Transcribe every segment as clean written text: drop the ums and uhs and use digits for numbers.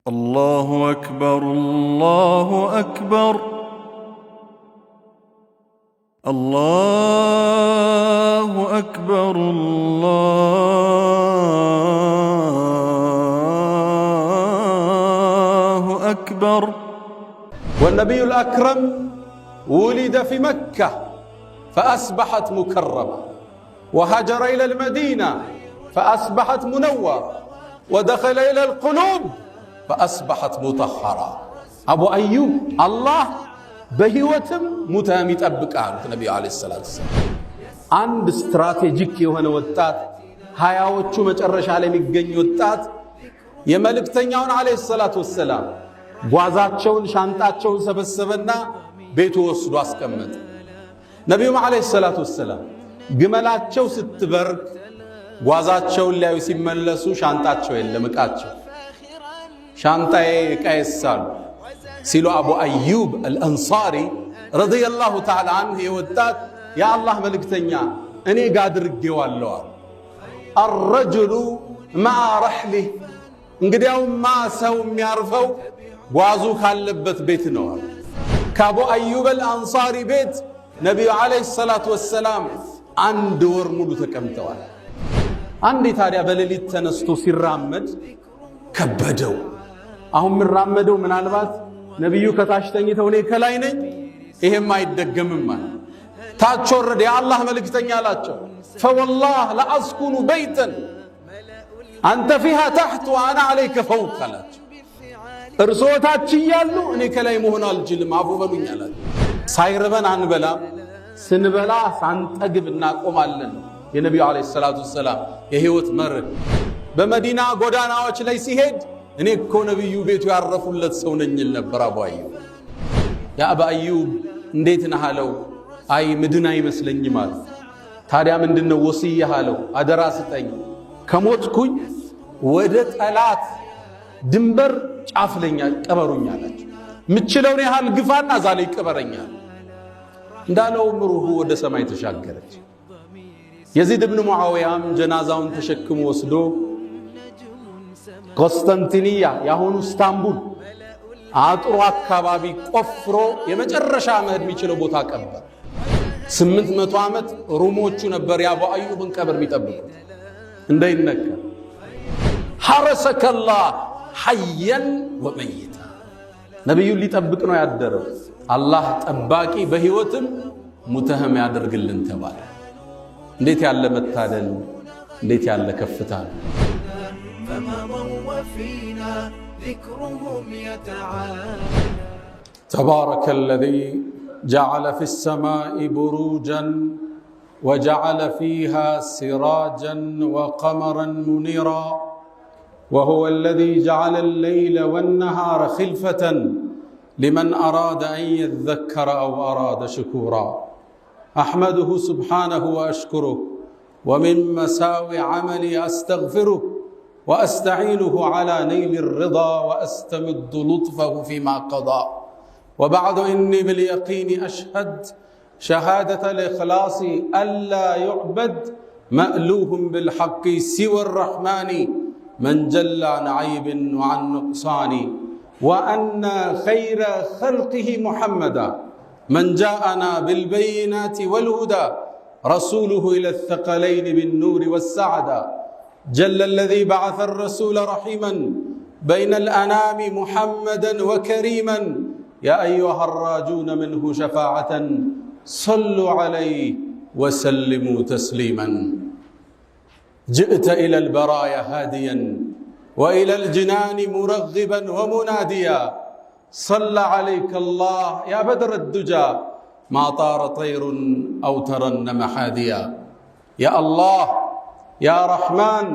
الله أكبر الله أكبر الله أكبر الله أكبر. والنبي الأكرم ولد في مكة فأصبحت مكرمة، وهاجر إلى المدينة فأصبحت منورة، ودخل إلى القلوب فأصبحت مطهرة. أبو أيوب الله بهوتم متامت أبك عنه النبي عليه الصلاة والسلام. عند استراتيجيك يوهن وطات هاياوچو مጨረሻ ላይ የሚገኝ ወጣት የመልእክተኛውን عليه الصلاة والسلام ጓዛቸውን ሻንጣቸውን ሰበሰበና ቤቱ ወስዶ አስቀመጠ። ነብዩም عليه الصلاة والسلام ግመላቸው ስትበርክ ጓዛቸውን ላይ ሲመለሱ ሻንጣቸው የለም ዕቃቸው። ሻንጣዬ ዕቃዬሳሉ ሲሉ አቡ አዩብ አልአንሳሪ ረዲየላሁ ተዓላ ዐንሁ የወጣት የአላህ መልእክተኛ እኔ ጋር አድርጌዋለሁ አሉ። الرجل مع رحله እንግዲያውማ ሰው የሚያርፈው ጓዙ ካለበት ቤት ነው። ከአቡ አዩብ አልአንሳሪ ቤት ነብዩ አለይሂ ሰላቱ ወሰላም አንድ ወር ሙሉ ተቀምጠዋል። አንዴ ታዲያ በሌሊት ተነስቶ ሲራመድ ከበደው። አሁን ምራመደው ምናልባት ነብዩ ከታች ተኝተው እኔ ከላይ ነኝ ይሄም አይደገምም ማለት ታች ወረደ። የአላህ መልእክተኛ አላቸው فوالله لا أسكن بيتا أنت فيها تحت وأنا عليك فوق አላቸው። እርስዎ ታች እያሉ እኔ ከላይ መሆን አልችልም አፉ በሉኝ አላቸው። ሳይርበን አንበላም፣ ስንበላ ሳንጠግብ እናቆማለን። የነብዩ አለይሂ ሰላቱ ወሰላም የህይወት መርህ በመዲና ጎዳናዎች ላይ ሲሄድ እኔ እኮ ነብዩ ቤቱ ያረፉለት ሰው ነኝ ነበር አቡ አዩብ። ያ አቡ አዩብ እንዴት ነህ አለው። አይ ምድን አይመስለኝም አለ። ታዲያ ምንድነው ወሲያ አለው። አደራ ስጠኝ ከሞትኩኝ ወደ ጠላት ድንበር ጫፍለኛ ቀበሩኝ አላቸው። ምችለውን ያህል ግፋና ዛሬ ይቀበረኛል እንዳለው ምሩሁ ወደ ሰማይ ተሻገረች። የዚድ ኢብኑ ሙዓዊያም ጀናዛውን ተሸክሞ ወስዶ ኮንስታንቲኒያ ያሁኑ ኢስታንቡል አጥሩ አካባቢ ቆፍሮ የመጨረሻ መሄድ የሚችለው ቦታ ቀበር። 800 ዓመት ሩሞቹ ነበር የአቡ አዩብን ቀብር የሚጠብቁት እንዳይነካ። ሐረሰከላህ ሐየን ወመይታ ነብዩን ሊጠብቅ ነው ያደረው። አላህ ጠባቂ በህይወትም ሙተህም ያደርግልን ተባለ። እንዴት ያለ መታደል፣ እንዴት ያለ ከፍታ ነው። تبارك الذي جعل في السماء بروجا وجعل فيها سراجا وقمرا منيرا وهو الذي جعل الليل والنهار خلفة لمن أراد أن يذكر أو أراد شكورا. أحمده سبحانه وأشكره، ومن مساوي عملي أستغفره وأستعينه على نيل الرضا وأستمد لطفه فيما قضى. وبعد إني باليقين أشهد شهادة الإخلاص ألا يعبد مألوه بالحق سوى الرحمن من جل عن عيب وعن نقصان، وأن خير خلقه محمدا من جاءنا بالبينات والهدى رسوله إلى الثقلين بالنور والسعدى. جل الذي بعث الرسول رحيما بين الأنام محمدا وكريما. يا أيها الراجون منه شفاعة صلوا عليه وسلموا تسليما. جئت إلى البرايا هاديا وإلى الجنان مرغبا ومناديا. صلى عليك الله يا بدر الدجى ما طار طير أو ترنم حاديا. يا الله يا رحمن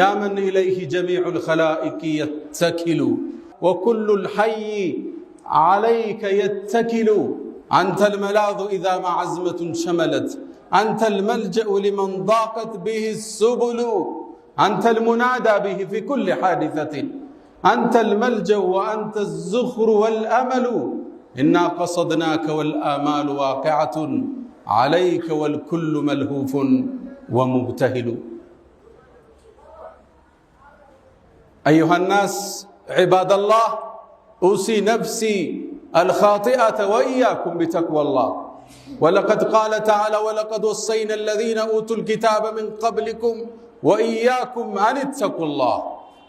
يا من إليه جميع الخلائق يتكل وكل الحي عليك يتكل. أنت الملاذ إذا ما عزمة شملت، أنت الملجأ لمن ضاقت به السبل، أنت المنادى به في كل حادثة، أنت الملجأ وأنت الزخر والأمل. إنا قصدناك والآمال واقعة عليك والكل ملهوف ومبتهل. أيها الناس عباد الله أوصي نفسي الخاطئة وإياكم بتقوى الله ولقد قال تعالى ولقد وصينا الذين أوتوا الكتاب من قبلكم وإياكم أن اتقوا الله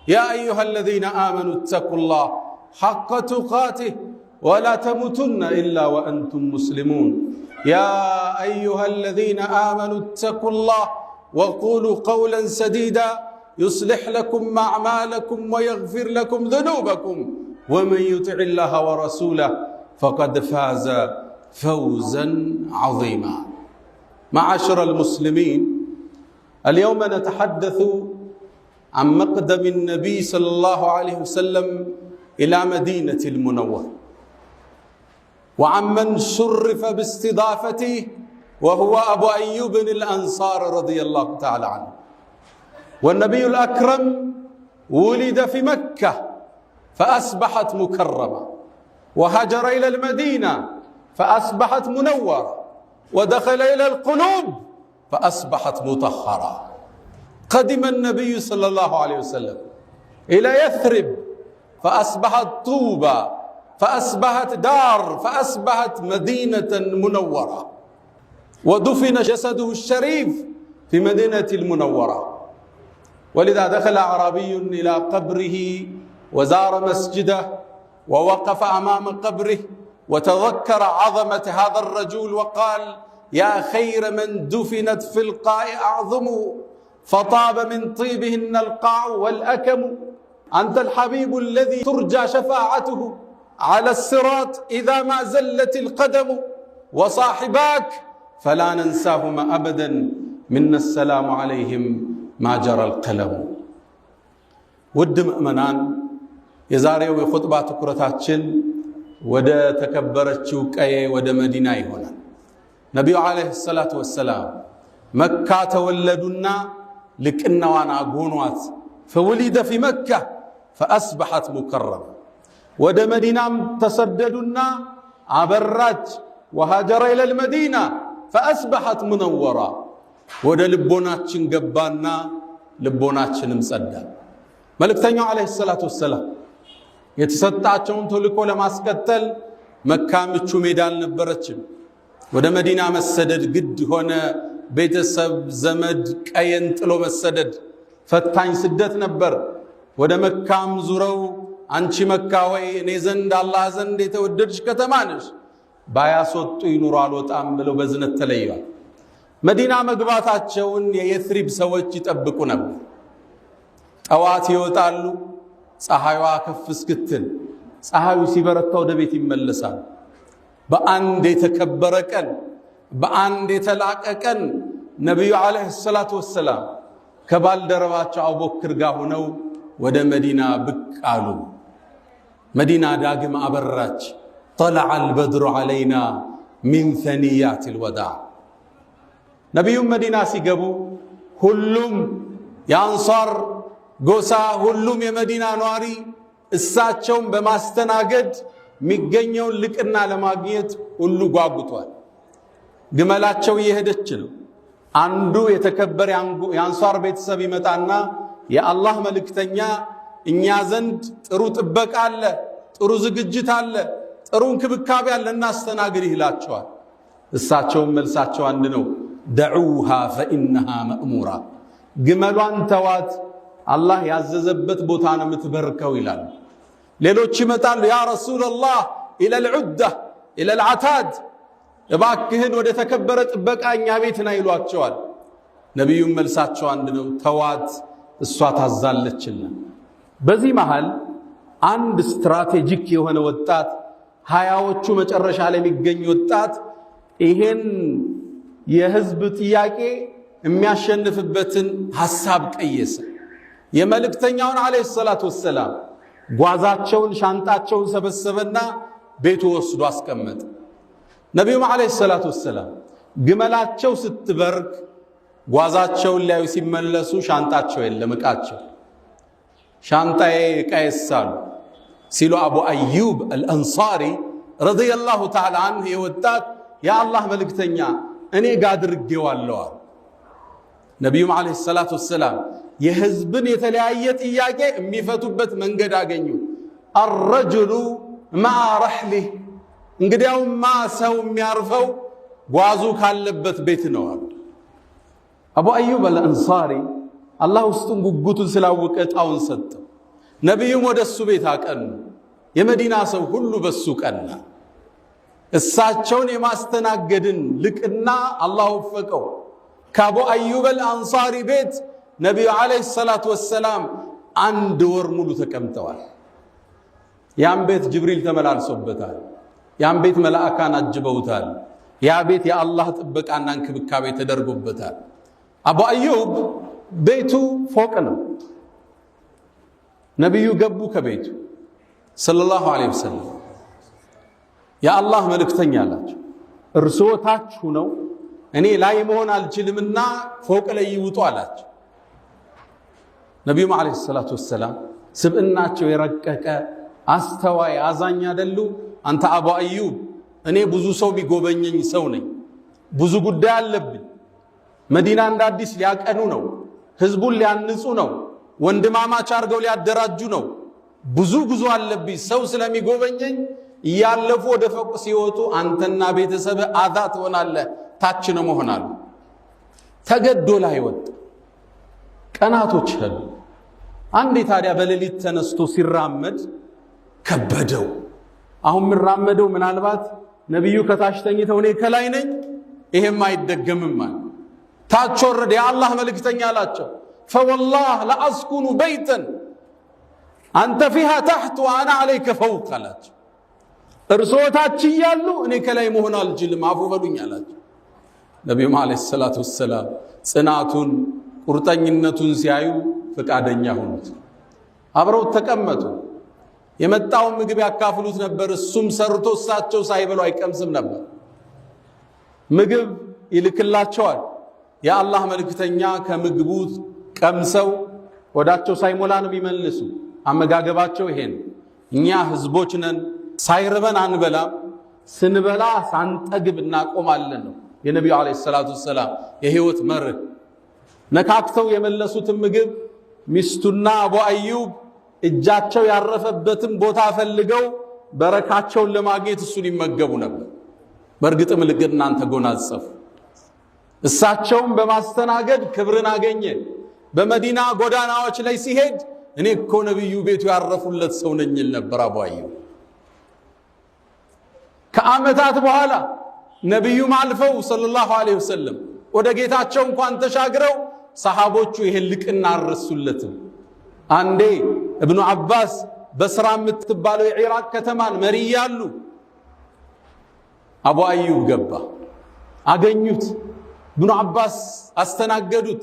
يا أيها الذين آمنوا اتقوا الله حق تقاته ولا تموتن إلا وأنتم مسلمون يا أيها الذين آمنوا اتقوا الله وقولوا قولا سديدا يصلح لكم أعمالكم ويغفر لكم ذنوبكم ومن يطع الله ورسوله فقد فاز فوزا عظيما. معاشر المسلمين، اليوم نتحدث عن مقدم النبي صلى الله عليه وسلم إلى مدينة المنورة، وعن من شرف باستضافته وهو أبو أيوب الأنصار رضي الله تعالى عنه. والنبي الأكرم ولد في مكة فأصبحت مكرمة، وهاجر إلى المدينة فأصبحت منورة، ودخل إلى القلوب فأصبحت مطهرة. قدم النبي صلى الله عليه وسلم إلى يثرب فأصبحت طوبى، فأصبحت دار، فأصبحت مدينة منورة، ودفن جسده الشريف في مدينة المنورة. ولذا دخل أعرابي إلى قبره وزار مسجده ووقف أمام قبره وتذكر عظمة هذا الرجل وقال يا خير من دفنت في القاع أعظم فطاب من طيبهن القاع والأكم أنت الحبيب الذي ترجى شفاعته على الصراط إذا ما زلت القدم وصاحباك فلا ننساهما أبدا منا السلام عليهم ما جرى القلم. ود مؤمنان የዛሬው የኹጥባ ትኩረታችን ወደ ተከበረችው ቀዬ ወደ መዲና ይሆናል። ነብዩ አለይሂ ሰላቱ ወሰላም መካ ተወለዱና ልቅናዋን አጎኗት። فولد في مكة فأصبحت مكرمة ወደ መዲናም ተሰደዱና አበራች። وهاجر إلى المدينة فأصبحت منورة ወደ ልቦናችን ገባና ልቦናችንም ጸዳ። መልእክተኛው አለይሂ ሰላቱ ወሰላም የተሰጣቸውን ተልእኮ ለማስቀጠል መካ ምቹ ሜዳ አልነበረችም። ወደ መዲና መሰደድ ግድ ሆነ። ቤተሰብ ዘመድ ቀየን ጥሎ መሰደድ ፈታኝ ስደት ነበር። ወደ መካም ዙረው አንቺ መካ ወይ እኔ ዘንድ አላህ ዘንድ የተወደድሽ ከተማ ነሽ፣ ባያስወጡ ይኑሩ አልወጣም ብለው በዝነት ተለዩዋል። መዲና መግባታቸውን የየትሪብ ሰዎች ይጠብቁ ነበር። ጠዋት ይወጣሉ፣ ፀሐይዋ ከፍ እስክትል፣ ፀሐዩ ሲበረታ ወደ ቤት ይመለሳል። በአንድ የተከበረ ቀን፣ በአንድ የተላቀ ቀን ነብዩ አለይሂ ሰላቱ ወሰላም ከባልደረባቸው አቡበክር ጋር ሆነው ወደ መዲና ብቅ አሉ። መዲና ዳግም አበራች። طلع البدر علينا من ثنيات الوداع። ነብዩ መዲና ሲገቡ ሁሉም የአንሳር ጎሳ፣ ሁሉም የመዲና ነዋሪ እሳቸውን በማስተናገድ የሚገኘውን ልቅና ለማግኘት ሁሉ ጓጉቷል። ግመላቸው እየሄደች ነው። አንዱ የተከበረ የአንሳር ቤተሰብ ይመጣና የአላህ መልእክተኛ እኛ ዘንድ ጥሩ ጥበቃ አለ፣ ጥሩ ዝግጅት አለ፣ ጥሩ እንክብካቤ አለ፣ እናስተናግድ ይላቸዋል። እሳቸውም መልሳቸው አንድ ነው፣ ደዑሃ ፈኢነሃ መእሙራ፣ ግመሏን ተዋት፣ አላህ ያዘዘበት ቦታ ነው የምትበርከው ይላል። ሌሎች ይመጣሉ፣ ያ ረሱላላህ ኢለል ዑዳ ኢለል ዓታድ፣ እባክህን ወደ ተከበረ ጥበቃ እኛ ቤት ና ይሏቸዋል። ነቢዩም መልሳቸው አንድ ነው፣ ተዋት እሷ ታዛለችና። በዚህ መሃል አንድ ስትራቴጂክ የሆነ ወጣት፣ ሃያዎቹ መጨረሻ ላይ የሚገኝ ወጣት ይሄን የህዝብ ጥያቄ የሚያሸንፍበትን ሐሳብ ቀየሰ። የመልእክተኛውን አለይሂ ሰላቱ ወሰላም ጓዛቸውን ሻንጣቸውን ሰበሰበና ቤቱ ወስዶ አስቀመጠ። ነብዩም አለይሂ ሰላቱ ወሰላም ግመላቸው ስትበርክ ጓዛቸውን ላይ ሲመለሱ ሻንጣቸው የለም፣ ዕቃቸው። ሻንጣዬ ዕቃዬሳሉ ሲሉ አቡ አዩብ አልአንሳሪ ረዲየላሁ ተዓላ አንሁ የወጣት የአላህ መልእክተኛ እኔ ጋር አድርጌዋለሁ። ነብዩም አለይሂ ሰላቱ ወሰላም የህዝብን የተለያየ ጥያቄ የሚፈቱበት መንገድ አገኙ። الرجل مع رحله እንግዲያውማ ሰው የሚያርፈው ጓዙ ካለበት ቤት ነው አሉ። አቡ አዩብ አልአንሳሪ አላህ ውስጡን ጉጉቱን ስላወቀ ጣውን ሰጠው። ነቢዩም ወደሱ ቤት አቀኑ። የመዲና ሰው ሁሉ በሱ ቀና። እሳቸውን የማስተናገድን ልቅና አላህ ወፈቀው። ከአቡ አዩብ አልአንሳሪ ቤት ነቢዩ ዓለይሂ ሰላቱ ወሰላም 1 ወር ሙሉ ተቀምጠዋል። ያን ቤት ጅብሪል ተመላልሶበታል። ያን ቤት መላእካን አጅበውታል። ያ ቤት የአላህ ጥበቃና እንክብካቤ ተደርጎበታል። አቡ አዩብ ቤቱ ፎቅ ነው። ነቢዩ ገቡ ከቤቱ ሰለላሁ ዐለይሂ ወሰለም። የአላህ መልእክተኛ አላቸው፣ እርስዎ ታች ሆነው እኔ ላይ መሆን አልችልምና ፎቅ ላይ ይውጡ አላቸው። ነቢዩም ዐለይሂ ሰላቱ ወሰላም ስብዕናቸው የረቀቀ አስተዋይ አዛኝ አይደሉ? አንተ አቡ አዩብ እኔ ብዙ ሰው ቢጎበኘኝ ሰው ነኝ፣ ብዙ ጉዳይ አለብኝ። መዲና እንደ አዲስ ሊያቀኑ ነው፣ ህዝቡን ሊያንጹ ነው፣ ወንድማማች አድርገው ሊያደራጁ ነው። ብዙ ጉዞ አለብኝ። ሰው ስለሚጎበኘኝ እያለፉ ወደ ፎቅ ሲወጡ አንተና ቤተሰብ አዛ ትሆናለህ፣ ታች ነው መሆናሉ። ተገዶ ላይ ወጣ። ቀናቶች ሄዱ። አንዴ ታዲያ በሌሊት ተነስቶ ሲራመድ ከበደው። አሁን ምራመደው ምናልባት ነቢዩ ከታች ተኝተው እኔ ከላይ ነኝ፣ ይሄም አይደገምም ማለት ታች ወረደ። የአላህ መልእክተኛ አላቸው ፈወላህ ለአስኩኑ በይተን አንተ ፊሃ ታሕት ወአና ዐለይከ ፈውቅ አላቸው። እርስዎ ታች እያሉ እኔ ከላይ መሆን አልችልም፣ አፉ በሉኝ አላቸው። ነቢዩም ዐለይሂ ሰላቱ ወሰላም ጽናቱን ቁርጠኝነቱን ሲያዩ ፈቃደኛ ሆኑት። አብረው ተቀመጡ። የመጣውን ምግብ ያካፍሉት ነበር። እሱም ሰርቶ እሳቸው ሳይበሉ አይቀምስም ነበር። ምግብ ይልክላቸዋል። የአላህ መልእክተኛ ከምግቡ ቀምሰው ወዳቸው ሳይሞላ ነው የሚመልሱ። አመጋገባቸው ይሄ ነው። እኛ ህዝቦች ነን፣ ሳይርበን አንበላም፣ ስንበላ ሳንጠግብ እናቆማለን ነው የነቢዩ ዐለይሂ ሰላቱ ወሰላም የህይወት መርህ። ነካክተው የመለሱትን ምግብ ሚስቱና አቡ አዩብ እጃቸው ያረፈበትን ቦታ ፈልገው በረካቸውን ለማግኘት እሱን ይመገቡ ነበር። በእርግጥም ልግናን ተጎናጸፉ። እሳቸውም በማስተናገድ ክብርን አገኘ። በመዲና ጎዳናዎች ላይ ሲሄድ እኔ እኮ ነቢዩ ቤቱ ያረፉለት ሰው ነኝ ይል ነበር አቡ አዩብ። ከዓመታት በኋላ ነቢዩም አልፈው ሰለላሁ ዐለይሂ ወሰለም ወደ ጌታቸው እንኳን ተሻግረው ሰሃቦቹ ይሄን ልቅና አረሱለትም። አንዴ እብኑ አባስ በስራ የምትባለው የኢራቅ ከተማን መሪ ያሉ አቡ አዩብ ገባ፣ አገኙት። እብኑ አባስ አስተናገዱት።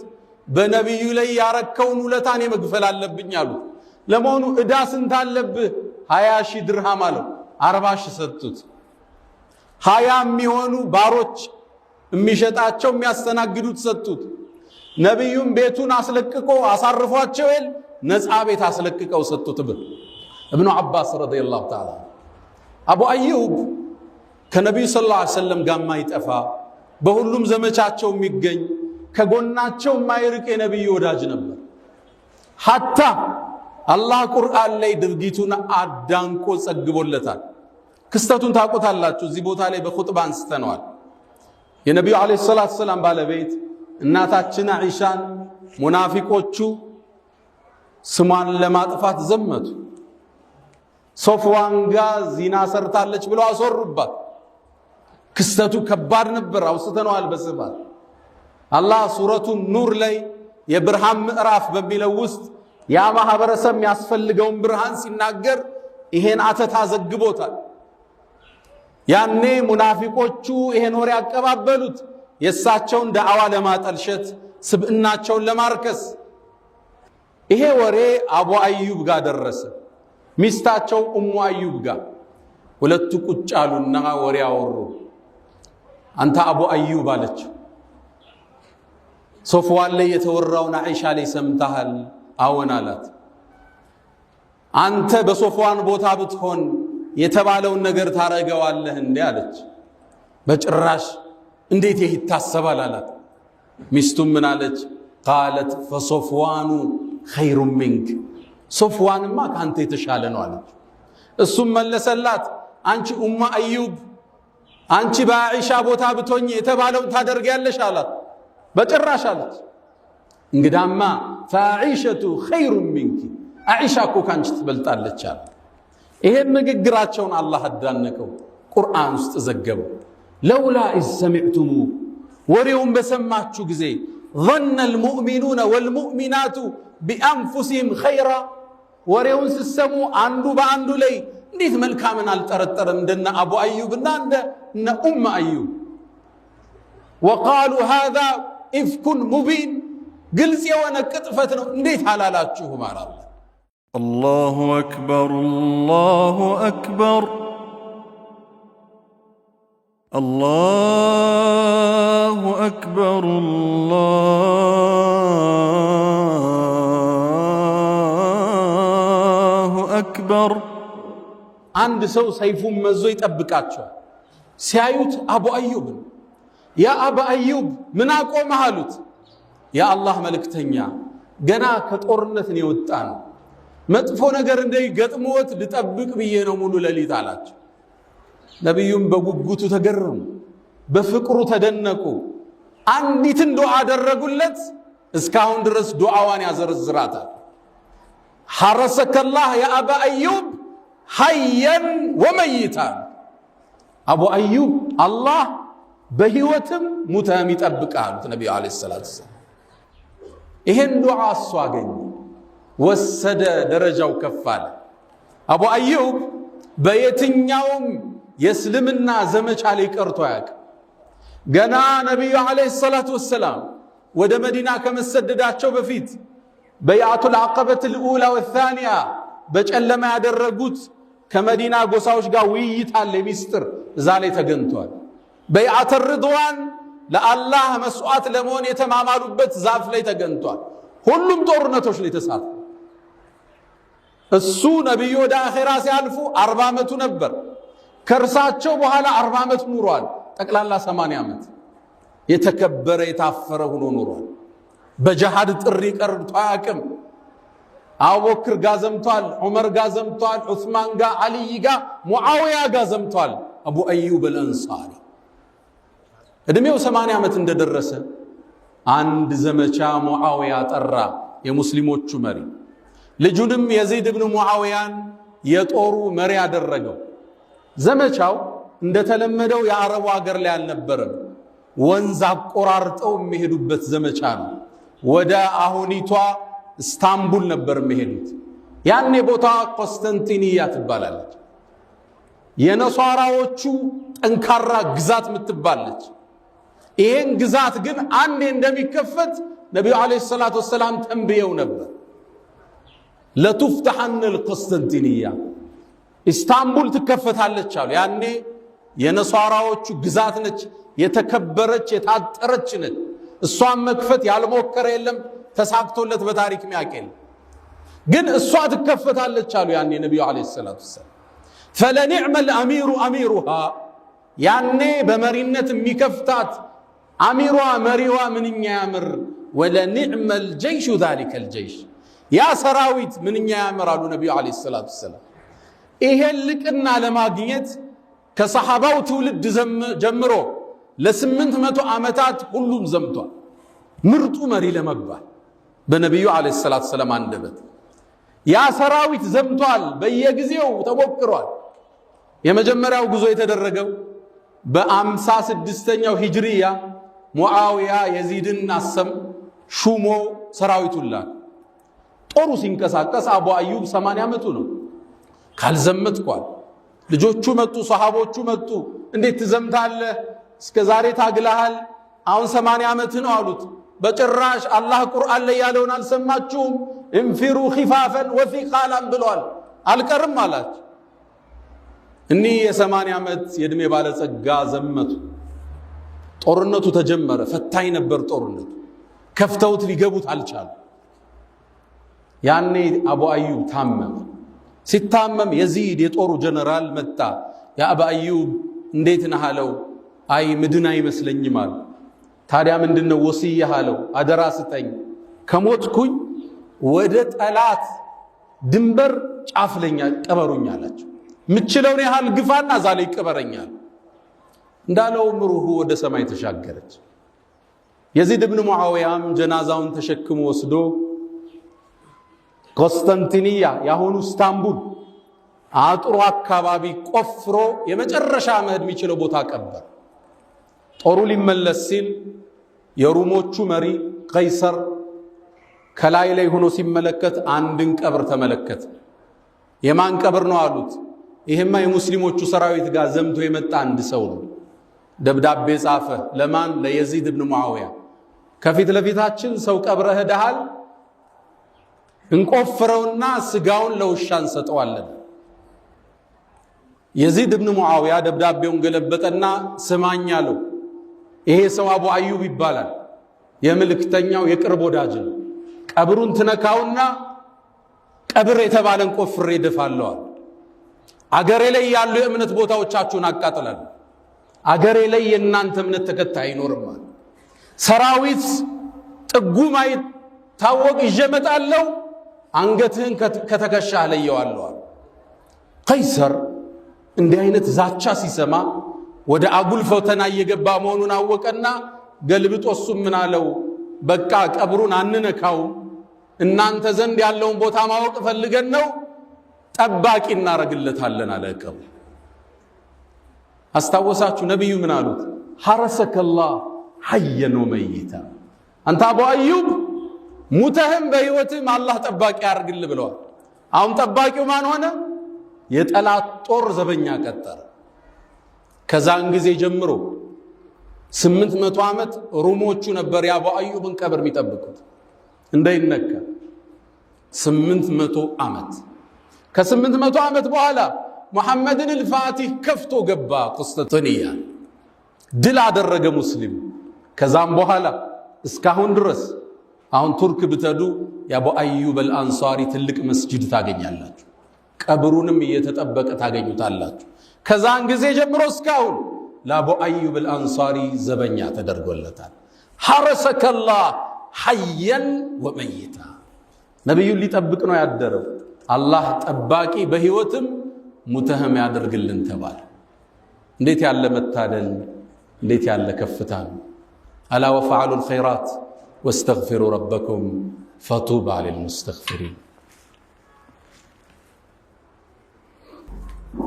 በነቢዩ ላይ ያረከውን ውለታን የመግፈል አለብኝ አሉት። ለመሆኑ ዕዳ ስንት አለብህ? 20,000 ድርሃም አለው። 40,000 ሰጡት። 20 የሚሆኑ ባሮች የሚሸጣቸው የሚያስተናግዱት ሰጡት። ነቢዩም ቤቱን አስለቅቆ አሳርፏቸው ይል ነፃ ቤት አስለቅቀው ሰጡት። እብኑ አባስ ረዲየላሁ ተዓላ አቡ አዩብ ከነቢዩ ሰለላሁ ዐለይሂ ወሰለም ጋር ማይጠፋ በሁሉም ዘመቻቸው የሚገኝ ከጎናቸው ማይርቅ የነቢዩ ወዳጅ ነበር። ሐታ አላህ ቁርአን ላይ ድርጊቱን አዳንቆ ጸግቦለታል። ክስተቱን ታውቁታላችሁ። እዚህ ቦታ ላይ በኹጥባ አንስተነዋል። የነቢዩ ዐለይሂ ሰላቱ ወሰላም ባለቤት እናታችን አይሻን ሙናፊቆቹ ስሟን ለማጥፋት ዘመቱ። ሶፍዋን ጋር ዚና ሰርታለች ብለው አስወሩባት። ክስተቱ ከባድ ነበር። አውስተነዋል በስፋት። አላህ ሱረቱ ኑር ላይ የብርሃን ምዕራፍ በሚለው ውስጥ ያ ማህበረሰብ የሚያስፈልገውን ብርሃን ሲናገር ይሄን አተታ ዘግቦታል። ያኔ ሙናፊቆቹ ይሄን ወሬ ያቀባበሉት የእሳቸውን ዳዕዋ ለማጠልሸት፣ ስብዕናቸውን ለማርከስ። ይሄ ወሬ አቡ አዩብ ጋር ደረሰ፣ ሚስታቸው ኡሙ አዩብ ጋር። ሁለቱ ቁጭ አሉና ወሬ አወሩ። አንተ አቡ አዩብ አለችው፣ ሶፍዋን ላይ የተወራውን አይሻ ላይ ሰምተሃል? አዎን አላት። አንተ በሶፍዋን ቦታ ብትሆን የተባለውን ነገር ታረገዋለህ እንዴ አለች። በጭራሽ እንዴት ይህ ይታሰባል አላት። ሚስቱም ምን አለች? ቃለት ፈሶፍዋኑ ኸይሩ ሚንክ፣ ሶፍዋንማ ካንተ የተሻለ ነው አለች። እሱም መለሰላት አንቺ ኡማ አዩብ አንቺ በአኢሻ ቦታ ብትሆኚ የተባለውን ታደርጊያለሽ አላት። በጭራሽ አለች። እንግዳማ ፈአኢሸቱ ኸይሩን ሚንኪ አኢሻ እኮ ካንቺ ትበልጣለች አለ። ይሄን ንግግራቸውን አላህ አዳነቀው፣ ቁርአን ውስጥ ዘገበው። ለውላ ኢዝ ሰሚዕቱሙ ወሬውን በሰማችሁ ጊዜ ظن المؤمنون والمؤمنات بأنفسهم خيرا ወሬውን ሲሰሙ አንዱ በአንዱ ላይ እንዴት መልካምን አልጠረጠረም እንደነ አቡ አዩብና እንደነ ኡም አዩብ። وقالوا هذا إفك مبين ግልጽ የሆነ ቅጥፈት ነው እንዴት አላላችሁ ማለት ነው። الله أكبر الله أكبر الله أكبر الله أكبر አንድ ሰው ሰይፉን መዞ ይጠብቃቸዋል። ሲያዩት አቡ አዩብ ያ አቡ አዩብ ምን አቆመህ አሉት። ያ አላህ መልእክተኛ ገና ከጦርነት ነው የወጣ ነው መጥፎ ነገር እንዳይገጥሞት ልጠብቅ ብዬ ነው ሙሉ ሌሊት አላቸው። ነብዩም በጉጉቱ ተገረሙ፣ በፍቅሩ ተደነቁ። አንዲትን ዱዓ አደረጉለት። እስካሁን ድረስ ዱዓዋን ያዘረዝራታል። ሐረሰከላህ ያ አባ አዩብ ሐየን ወመይታን አቡ አዩብ አላህ በህይወትም ሙተም ይጠብቃል ነብዩ አለይሂ ሰላቱ ወሰለም። ይሄን ዱዓ እሱ አገኘ፣ ወሰደ፣ ደረጃው ከፍ አለ። አቡ አዩብ በየትኛውም የእስልምና ዘመቻ ላይ ቀርቶ አያውቅም። ገና ነብዩ አለይሂ ሰላቱ ወሰለም ወደ መዲና ከመሰደዳቸው በፊት በይዓቱል ዐቀበቱል ኡላ ወታኒያ በጨለማ ያደረጉት ከመዲና ጎሳዎች ጋር ውይይት አለ፣ ሚስጥር እዛ ላይ ተገኝቷል። በይዓተ ርድዋን ለአላህ መስዋዕት ለመሆን የተማማሉበት ዛፍ ላይ ተገኝቷል። ሁሉም ጦርነቶች ላይ ተሳትፏል። እሱ ነብዩ ወደ አኺራ ሲያልፉ 40 ዓመቱ ነበር። ከርሳቸው በኋላ 40 ዓመት ኑሯል። ጠቅላላ 80 ዓመት የተከበረ የታፈረ ሆኖ ኑሯል። በጀሃድ ጥሪ ቀርቶ አያውቅም። አቡበክር ጋር ዘምቷል፣ ዑመር ጋር ዘምቷል፣ ዑስማን ጋር፣ አልይ ጋር፣ ሙዓዊያ ጋር ዘምቷል። አቡ አዩብ አልአንሳሪ እድሜው 80 ዓመት እንደደረሰ አንድ ዘመቻ ሙዓዊያ ጠራ፣ የሙስሊሞቹ መሪ። ልጁንም የዘይድ ብን ሙዓዊያን የጦሩ መሪ ያደረገው። ዘመቻው እንደተለመደው የአረቡ ሀገር ላይ አልነበረም። ወንዝ አቆራርጠው የሚሄዱበት ዘመቻ ነው። ወደ አሁኒቷ ኢስታንቡል ነበር የሚሄዱት። ያኔ ቦታ ቆስጠንጢንያ ትባላለች። የነሷራዎቹ ጠንካራ ግዛት የምትባለች። ይሄን ግዛት ግን አንዴ እንደሚከፈት ነብዩ አለይሂ ሰላቱ ወሰለም ተንብየው ነበር። ለቱፍተሐን القسطنطينية ኢስታንቡል ትከፈታለች አሉ። ያኔ የነሷራዎቹ ግዛት ነች፣ የተከበረች የታጠረች ነች። እሷን መክፈት ያልሞከረ የለም፣ ተሳክቶለት በታሪክ የሚያቀል ግን እሷ ትከፈታለች አሉ ያኔ ነብዩ አለይሂ ሰላቱ ወሰለም። فلنعم الامير اميرها ያኔ በመሪነት የሚከፍታት አሚሯ መሪዋ ምንኛ ያምር። ولنعم الجيش ذلك الجيش ያ ሰራዊት ምንኛ ያምር አሉ ነብዩ አለይሂ ሰላቱ ወሰለም። ይሄን ልቅና ለማግኘት ከሰሃባው ትውልድ ጀምሮ ለ800 ዓመታት ሁሉም ዘምቷል። ምርጡ መሪ ለመባል በነብዩ አለይሂ ሰላቱ ወሰለም አንደበት ያ ሰራዊት ዘምቷል። በየጊዜው ተሞክሯል። የመጀመሪያው ጉዞ የተደረገው በ56ኛው ሂጅሪያ ሙዓዊያ የዚድን አሰም ሹሞ ሰራዊቱን ላከ። ጦሩ ሲንቀሳቀስ አቡ አዩብ 80 ዓመቱ ነው። ካልዘመትኳል። ልጆቹ መጡ፣ ሰሃቦቹ መጡ። እንዴት ትዘምታለህ? እስከ ዛሬ ታግለሃል፣ አሁን 80 ዓመት ነው አሉት። በጭራሽ አላህ ቁርአን ላይ ያለውን አልሰማችሁም? እንፊሩ ኺፋፈን ወፊቃላን ብሏል። አልቀርም አላቸው። እኒህ የ80 ዓመት የእድሜ ባለጸጋ ዘመቱ። ጦርነቱ ተጀመረ። ፈታኝ ነበር ጦርነቱ። ከፍተውት ሊገቡት አልቻሉ። ያኔ አቡ አዩብ ታመመ። ሲታመም የዚድ የጦሩ ጀነራል መጣ። ያ አቡ አዩብ እንዴት ነህ አለው። አይ ምድን አይመስለኝም አለ። ታዲያ ምንድነው ወሲያ አለው። አደራ ስጠኝ፣ ከሞትኩኝ ወደ ጠላት ድንበር ጫፍለኛ ቀበሩኝ አላቸው። ምችለውን ያህል ግፋና ዛለ ይቀበረኛል እንዳለው ምሩሁ ወደ ሰማይ ተሻገረች። የዚድ ኢብኑ ሙዓዊያም ጀናዛውን ተሸክሞ ወስዶ ኮንስታንቲኒያ ያሁኑ ኢስታንቡል አጥሩ አካባቢ ቆፍሮ የመጨረሻ መሄድ የሚችለው ቦታ ቀበር። ጦሩ ሊመለስ ሲል የሩሞቹ መሪ ቀይሰር ከላይ ላይ ሆኖ ሲመለከት አንድን ቀብር ተመለከተ። የማን ቀብር ነው አሉት። ይሄማ የሙስሊሞቹ ሰራዊት ጋር ዘምቶ የመጣ አንድ ሰው ነው። ደብዳቤ ጻፈ። ለማን? ለየዚድ ኢብኑ ሙዓዊያ። ከፊት ለፊታችን ሰው ቀብረህ ሄደሃል፣ እንቆፍረውና ስጋውን ለውሻ እንሰጠዋለን። የዚድ ኢብኑ ሙዓዊያ ደብዳቤውን ገለበጠና ስማኝ አለው። ይሄ ሰው አቡ አዩብ ይባላል፣ የመልእክተኛው የቅርብ ወዳጅ ነው። ቀብሩን ትነካውና ቀብር የተባለን ቆፍሬ ደፋለዋል። አገሬ ላይ ያሉ የእምነት ቦታዎቻችሁን አቃጥላል። አገሬ ላይ የእናንተ እምነት ተከታይ አይኖርም። ሰራዊት ጥጉማይ ታወቅ ይጀመጣለው፣ አንገትህን ከተከሻህ ለየዋለሁ። ቀይሰር እንዲህ አይነት ዛቻ ሲሰማ ወደ አጉል ፈተና እየገባ መሆኑን አወቀና ገልብጦ እሱም ምን አለው? በቃ ቀብሩን አንነካው፣ እናንተ ዘንድ ያለውን ቦታ ማወቅ ፈልገን ነው፣ ጠባቂ እናረግለታለን አለ። ቀብሩ አስታወሳችሁ? ነብዩ ምን አሉት? ሐረሰከላህ ሐየን ወመይታ፣ አንተ አቡ አዩብ ሙተህም በህይወትም አላህ ጠባቂ ያርግልህ ብለዋል። አሁን ጠባቂው ማን ሆነ? የጠላት ጦር ዘበኛ ቀጠረ። ከዛን ጊዜ ጀምሮ 800 ዓመት ሩሞቹ ነበር የአቡ አዩብን ቀብር የሚጠብቁት እንዳይነካ። 800 ዓመት። ከ800 ዓመት በኋላ ሙሐመድን አልፋቲህ ከፍቶ ገባ ቁስጥንጥንያ፣ ድል አደረገ ሙስሊም። ከዛም በኋላ እስካሁን ድረስ አሁን ቱርክ ብትሄዱ የአቡ አዩብ አልአንሳሪ ትልቅ መስጂድ ታገኛላችሁ። ቀብሩንም እየተጠበቀ ታገኙታላችሁ። ከዛን ጊዜ ጀምሮ እስካሁን ለአቡ አዩብ አልአንሳሪ ዘበኛ ተደርጎለታል። ሐረሰከላህ ሐየን ወመይታ፣ ነብዩን ሊጠብቅ ነው ያደረው። አላህ ጠባቂ በህይወትም ሙተህም ያደርግልን ተባለ። እንዴት ያለ መታደል፣ እንዴት ያለ ከፍታ ነው። አላ ወፈዓሉ الخيرات واستغفروا ربكم فطوبى للمستغفرين።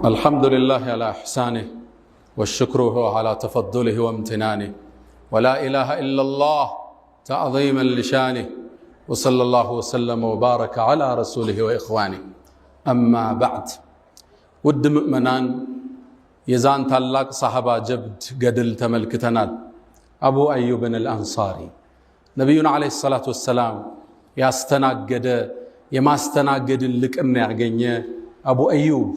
الحمد لله على إحسانه والشكر هو على تفضله وامتنانه، ولا إله إلا الله تعظيما لشانه، وصلى الله وسلم وبارك على رسوله وإخوانه. أما بعد، ود مؤمنان يزان تلاق صحابة جبد قدل تملكتنال أبو أيوب الأنصاري نبينا عليه الصلاة والسلام يستناقد يما استناقد لك أن يعقني أبو أيوب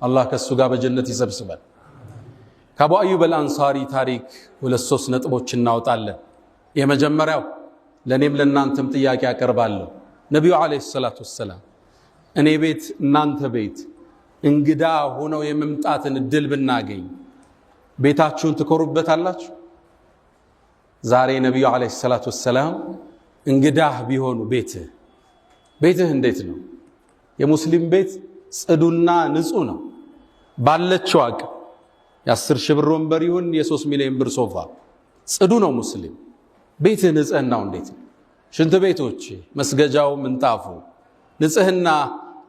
الله كالسقاب جنة يسبسبال. كابو أيوب الأنصاري تاريك وللسوس نطبوش الناوت الله يما جمراو لنيم لنانتم تياك يا كربالو. نبي عليه الصلاة والسلام أني بيت نانت بيت انقدا هنا يممتاتن الدل بالناقي بيتاتشون تكربت الله. زاري نبي عليه الصلاة والسلام انقداه بيهونو بيته هنديتنو يا مسلم بيت صدونا نصونا بالچو አቅ የ10 ሺህ ብር ወንበር ይሁን የ3 ሚሊዮን ብር ሶፋ ጽዱ ነው ሙስሊም። ቤትህ ንጽህናው እንዴት ነው? ሽንት ቤቶች፣ መስገጃው፣ ምንጣፉ ንጽህና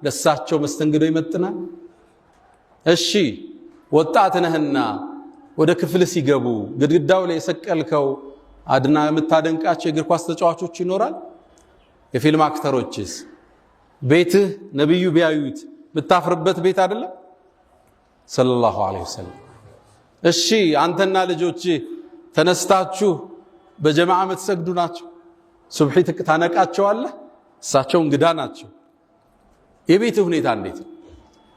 ለሳቸው መስተንግዶ ይመጥናል? እሺ ወጣት ነህና ወደ ክፍል ሲገቡ ግድግዳው ላይ የሰቀልከው አድና የምታደንቃቸው የእግር ኳስ ተጫዋቾች ይኖራል? የፊልም አክተሮችስ? ቤትህ ነብዩ ቢያዩት ምታፍርበት ቤት አይደለም ሰለላሁ ዐለይሂ ወሰለም። እሺ አንተና ልጆች ተነስታችሁ በጀማዓ የምትሰግዱ ናቸው፣ ሱብሒ ታነቃቸዋለህ፣ እሳቸው እንግዳ ናቸው። የቤትህ ሁኔታ እንዴት ነው?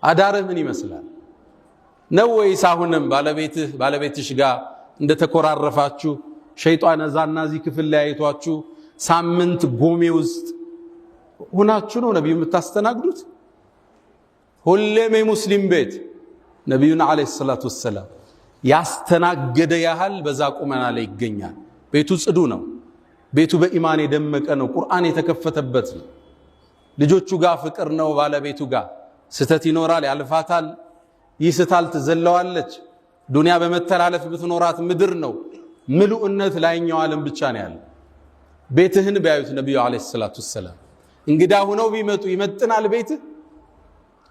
አዳርህ ምን ይመስላል? ነው ወይስ አሁንም ባለቤትሽ ጋር እንደተኮራረፋችሁ ሸይጣን እዛና እዚህ ክፍል ላይ አይቷችሁ ሳምንት ጎሜ ውስጥ ሆናችሁ ነው ነብዩ የምታስተናግዱት? ሁሌም የሙስሊም ቤት ነብዩን አለይሂ ሰላቱ ወሰላም ያስተናገደ ያህል በዛ ቁመና ላይ ይገኛል። ቤቱ ጽዱ ነው። ቤቱ በኢማን የደመቀ ነው። ቁርአን የተከፈተበት ነው። ልጆቹ ጋር ፍቅር ነው። ባለቤቱ ጋር ስተት ይኖራል፣ ያልፋታል። ይስታል ትዘለዋለች ዱንያ በመተላለፍ ብትኖራት ምድር ነው ምሉእነት ላይኛው ዓለም ብቻ ነው ያለው ቤትህን ቢያዩት ነብዩ አለይሂ ሰላቱ ሰላም እንግዳ ሆነው ቢመጡ ይመጥናል ቤትህ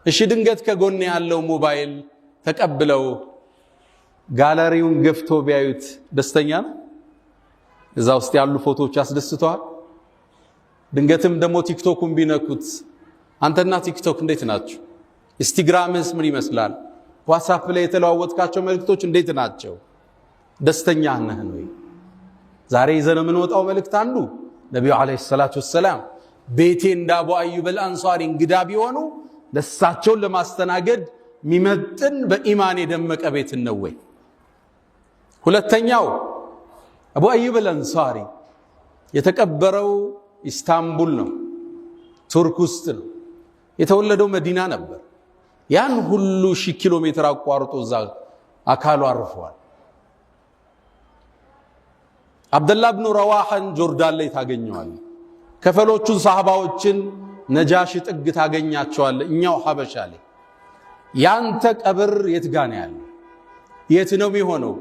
እሺ ድንገት ከጎን ያለው ሞባይል ተቀብለው ጋለሪውን ገፍቶ ቢያዩት ደስተኛ ነው እዛ ውስጥ ያሉ ፎቶዎች ያስደስተዋል ድንገትም ደሞ ቲክቶክን ቢነኩት አንተና ቲክቶክ እንዴት ናችሁ ኢንስታግራምስ ምን ይመስላል ዋትስአፕ ላይ የተለዋወጥካቸው መልእክቶች እንዴት ናቸው ደስተኛ ነህ ነው ዛሬ ይዘን ምን ወጣው መልእክት አንዱ ነብዩ አለይሂ ሰላቱ ሰላም ቤቴ እንደ አቡ አዩብ አልአንሳሪ እንግዳ ቢሆኑ ለሳቸው ለማስተናገድ ሚመጥን በኢማን የደመቀ ቤት ነው ወይ ሁለተኛው አቡ አዩብ አልአንሳሪ የተቀበረው ኢስታንቡል ነው ቱርክ ውስጥ ነው የተወለደው መዲና ነበር ያን ሁሉ ሺህ ኪሎ ሜትር አቋርጦ እዛ አካሉ አርፏል አብደላህ ኢብኑ ረዋሃን ጆርዳን ላይ ታገኘዋል ከፈሎቹን ሰሃባዎችን ነጃሺ ጥግ ታገኛቸዋል እኛው ሐበሻ ላይ ያንተ ቀብር የት ጋር ነው ያለው የት ነው የሚሆነው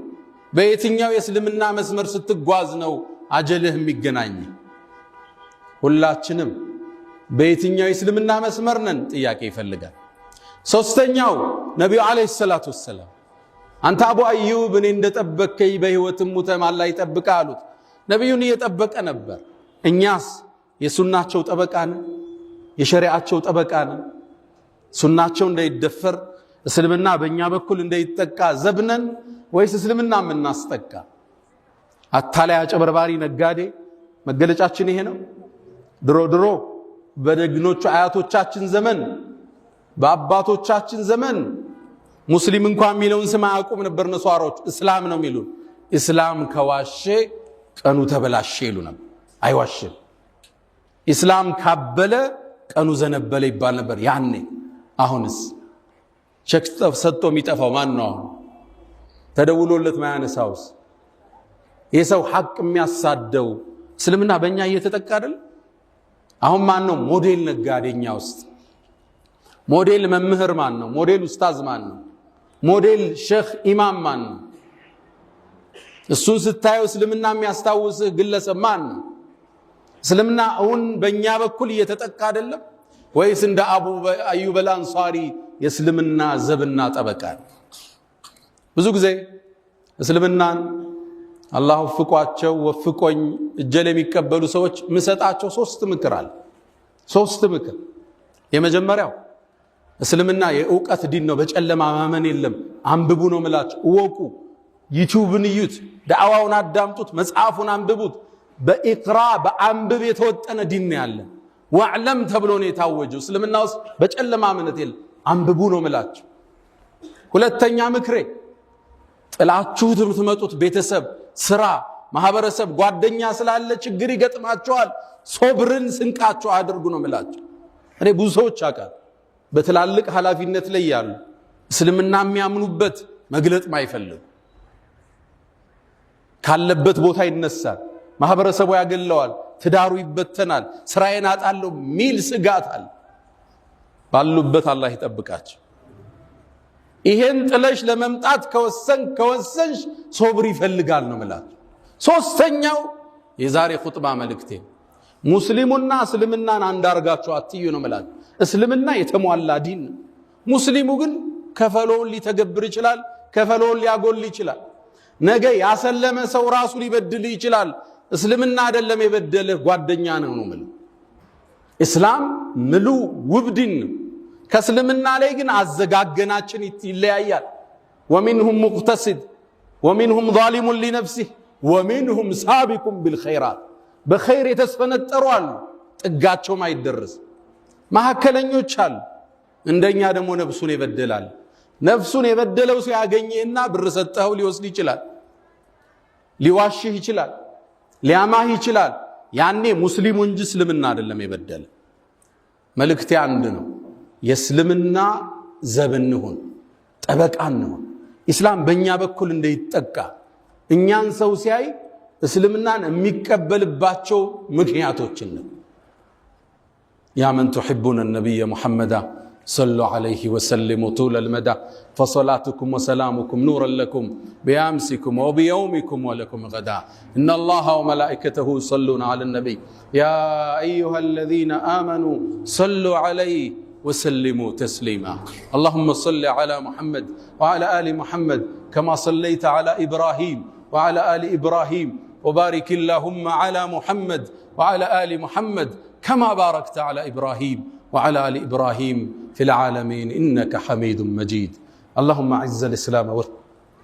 በየትኛው የእስልምና መስመር ስትጓዝ ነው አጀልህ የሚገናኝ ሁላችንም በየትኛው የእስልምና መስመር ነን ጥያቄ ይፈልጋል ሶስተኛው ነብዩ አለይሂ ሰላቱ ሰላም አንተ አቡ አዩብ እኔ እንደጠበከኝ በህይወትም ሙተም አላህ ይጠብቃሉት ነብዩን እየጠበቀ ነበር እኛስ የሱናቸው ጠበቃን የሸሪዓቸው ጠበቃን ሱናቸው እንዳይደፈር እስልምና በእኛ በኩል እንዳይጠቃ ዘብነን ወይስ እስልምና ምናስጠቃ አታላይ አጨበርባሪ ነጋዴ መገለጫችን ይሄ ነው ድሮ በደግኖቹ አያቶቻችን ዘመን በአባቶቻችን ዘመን ሙስሊም እንኳን የሚለውን ስም አያውቁም ነበር ነሷሮች እስላም ነው የሚሉን እስላም ከዋሼ ቀኑ ተበላሸ ይሉ ነበር አይዋሽም እስላም ካበለ ቀኑ ዘነበለ ይባል ነበር ያኔ አሁንስ ቼክ ሰጥቶ የሚጠፋው ማን ነው ተደውሎለት ማያነሳውስ የሰው ሐቅ የሚያሳደው እስልምና በእኛ እየተጠቃ አይደል አሁን ማን ነው ሞዴል ነጋዴኛ ውስጥ ሞዴል መምህር ማን ነው ሞዴል ኡስታዝ ማን ነው ሞዴል ሼክ ኢማም ማን ነው እሱን ስታየው እስልምና የሚያስታውስህ ግለሰብ ማን ነው እስልምና አሁን በእኛ በኩል እየተጠቃ አይደለም ወይስ እንደ አቡ አዩብ አልአንሳሪ የእስልምና ዘብና ጠበቃ ብዙ ጊዜ እስልምናን አላህ ወፍቆኝ እጀለ የሚቀበሉ ሰዎች ምሰጣቸው ሶስት ምክር አለ ሶስት ምክር የመጀመሪያው እስልምና የእውቀት ዲን ነው በጨለማ ማመን የለም አንብቡ ነው መላችሁ እወቁ ዩቲዩብን እዩት ዳዕዋውን አዳምጡት መጽሐፉን አንብቡት በኢቅራ በአንብብ የተወጠነ ዲን ያለ ወዕለም ተብሎ ነው የታወጀው እስልምና ውስጥ በጨለማ ማመን የለም አንብቡ ነው መላችሁ ሁለተኛ ምክሬ ጥላችሁት የምትመጡት ቤተሰብ ስራ ማህበረሰብ ጓደኛ ስላለ ችግር ይገጥማቸዋል ሶብርን ስንቃቸው አድርጉ ነው መላችሁ እኔ ብዙ ሰዎች አቃል በትላልቅ ኃላፊነት ላይ ያሉ እስልምና የሚያምኑበት መግለጥ ማይፈልጉ ካለበት ቦታ ይነሳል ማህበረሰቡ ያገለዋል ትዳሩ ይበተናል ስራዬን አጣለው ሚል ስጋት አለ ባሉበት አላህ ይጠብቃቸው ይሄን ጥለሽ ለመምጣት ከወሰንሽ ሶብር ይፈልጋል ነው ማለት ሶስተኛው የዛሬ ኹጥባ መልእክቴ ሙስሊሙና እስልምናን አንዳርጋቸው አትዩ ነው ማለት እስልምና የተሟላ ዲን ሙስሊሙ ግን ከፈሎን ሊተገብር ይችላል ከፈሎን ሊያጎል ይችላል ነገ ያሰለመ ሰው ራሱ ሊበድል ይችላል እስልምና አይደለም የበደለህ ጓደኛ ነው ማለት እስላም ምሉ ውብ ዲን ከእስልምና ላይ ግን አዘጋገናችን ይለያያል ወሚንሁም ሙቅተሲድ ወሚንሁም ዛሊሙ ለነፍሲህ ወሚንሁም ሳቢቁን ቢልኸይራት በኸይር የተስፈነጠሩ አሉ ጥጋቸው ማይደርስ ማከለኞች አሉ እንደኛ ደግሞ ነፍሱን ይበደላል ነፍሱን የበደለው ሰው ያገኘና ብር ሰጠው ሊወስድ ይችላል ሊዋሽህ ይችላል ሊያማህ ይችላል ያኔ ሙስሊሙ እንጂ እስልምና አይደለም የበደለ መልእክቴ አንድ ነው የእስልምና ዘብንሁን ጠበቃንሁን እስላም በእኛ በኩል እንደይጠቃ እኛን ሰው ሲያይ እስልምናን የሚቀበልባቸው ምክንያቶችን ነው ያ መን تحبون النبي محمد صلوا عليه وسلموا طول المدى، فصلاتكم وسلامكم نورا لكم بأمسكم وبيومكم ولكم غدا. إن الله وملائكته يصلون على النبي يا أيها الذين آمنوا صلوا عليه وسلموا تسليما. اللهم صل على محمد وعلى آل محمد كما صليت على إبراهيم وعلى آل إبراهيم، وبارك اللهم على محمد وعلى آل محمد كما باركت على إبراهيم وعلى آل إبراهيم في العالمين إنك حميد مجيد. اللهم أعز الإسلام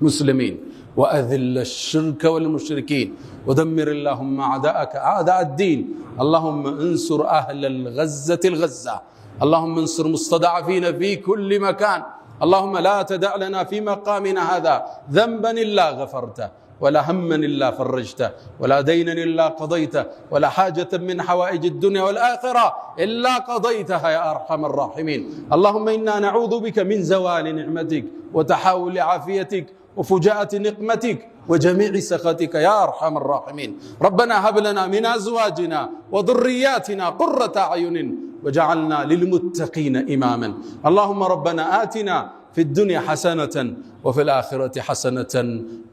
والمسلمين وأذل الشرك والمشركين ودمر اللهم أعداءك أعداء الدين. اللهم انصر أهل الغزة، اللهم انصر مستضعفين في كل مكان. اللهم لا تدع لنا في مقامنا هذا ذنبا إلا غفرته، ولا هما إلا فرجته، ولا دينا إلا قضيته، ولا حاجة من حوائج الدنيا والآخرة إلا قضيتها يا أرحم الراحمين. اللهم إنا نعوذ بك من زوال نعمتك وتحول عافيتك وفجاءة نقمتك وجميع سخطك يا أرحم الراحمين. ربنا هب لنا من أزواجنا وذرياتنا قرة أعين وجعلنا للمتقين إماما. اللهم ربنا آتنا في الدنيا حسنة وفي الآخرة حسنة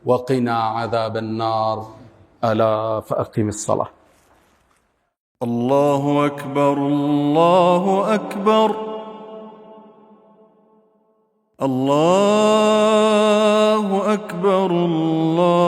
وقنا عذاب النار. ألا فأقم الصلاة. الله أكبر الله أكبر الله أكبر الله